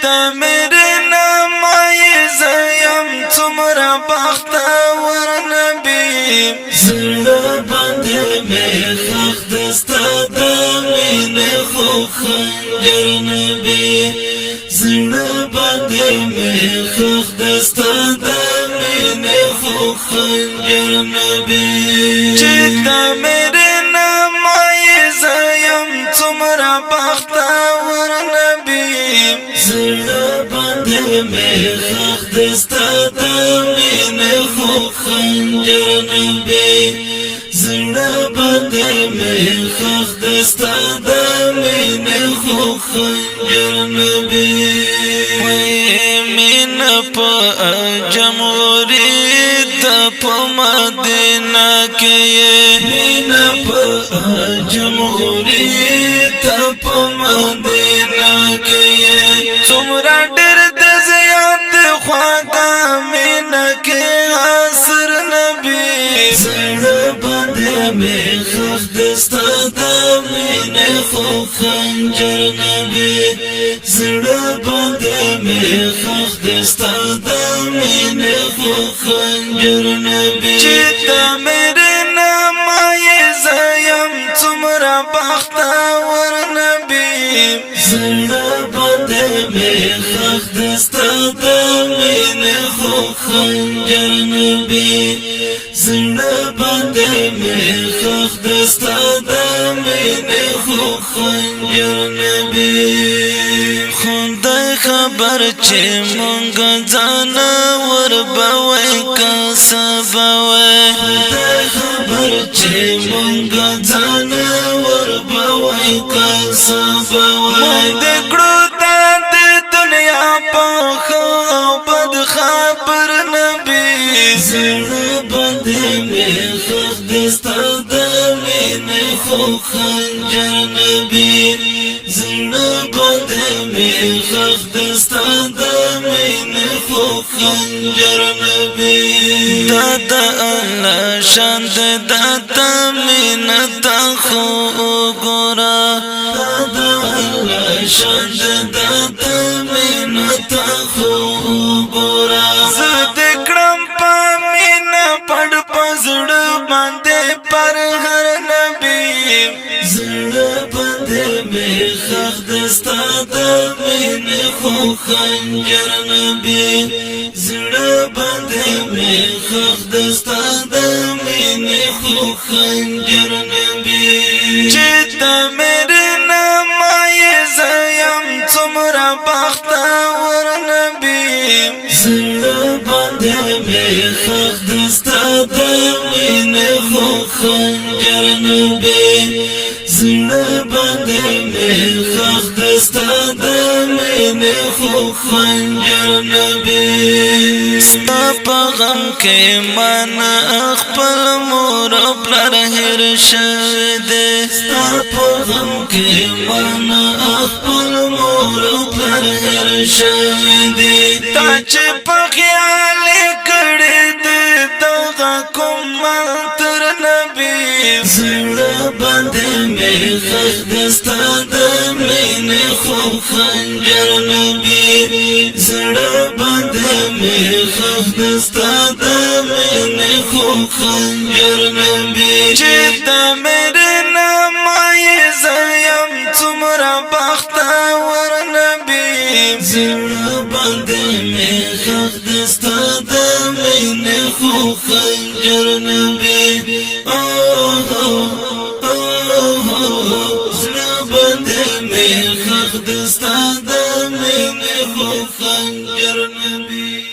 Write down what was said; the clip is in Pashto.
تا میرے نامائی زیم تمرا بختور نبی زړه باندې مې خخ دستا د مینې خو خنجر نبی زړه باندې مې خخ دستا د مینې خو خنجر نبی چې تا میرے نامائی زیم تمرا بختور نبی زړه باندې مې خخ دستا د مینې خو خنجر نبی زړه باندې مې خخ دستا د مینې خو خنجر نبی مین په جمهوریت په مدینه کې مین په جمهوریت په مدینه کې څومره ډېر د زیات خواږه مینه کې عصر نبی زړه باندې مې خخ دستا د مینې خو خنجر نبی زړه باندې مې خخ دستا د مینې خو خنجر نبی چې تا میرے نامائی زیم څومره بختور نبی زړه باندې مې خخ دستا د مینې خو خنجر نبی زړه باندې مې خخ دستا د مینې خو خنجر نبی خدای خبر چې مونږ ځان وربوي که سبوي خدای خبر چې مونږ ځان وربوي که سبوي مونږ د کړو د دنیا په ښه او بد خبر نبی زړه باندې مې خخ دستا د مینې خو خنجر نبی زړه باندې مې خخ دستا د مینې خو خنجر نبی دا د الله شان د تا مینت خو ګورا د الله شان د تا مینت خو ګورا زه د کړم په مینا پړ پزړ باندې پر هر نبی زړه باندې مې خخ دستا د مینې خو خنجر نبی زړه باندې مې خخ دستا د مینې خو خنجر نبی چې تا میرے نامائی زیم څومره بختور نبی زړه باندې مې خخ دستا د مینې خو خنجر نبی زړه باندې مې خخ دستا د مینې خو خنجر نبی ستا په غم کې من خپل مور پلار هېر شوی دی ستا په غم کې من خپل مور پلار هېر شوی دی تا چې په خیال کړې دی دغه کوم منتر نبی زړه باندې مې خخ دستا د مینې خو خنجر نبی زړه باندې مې خخ دستا د مینې خو خنجر نبی چې تا میرے نامائی زیم څومره بختور نبی زړه باندې مې خخ دستا د مینې خو خنجر نبی زړه باندې مې خخ دستا د مینې خو خنجر نبی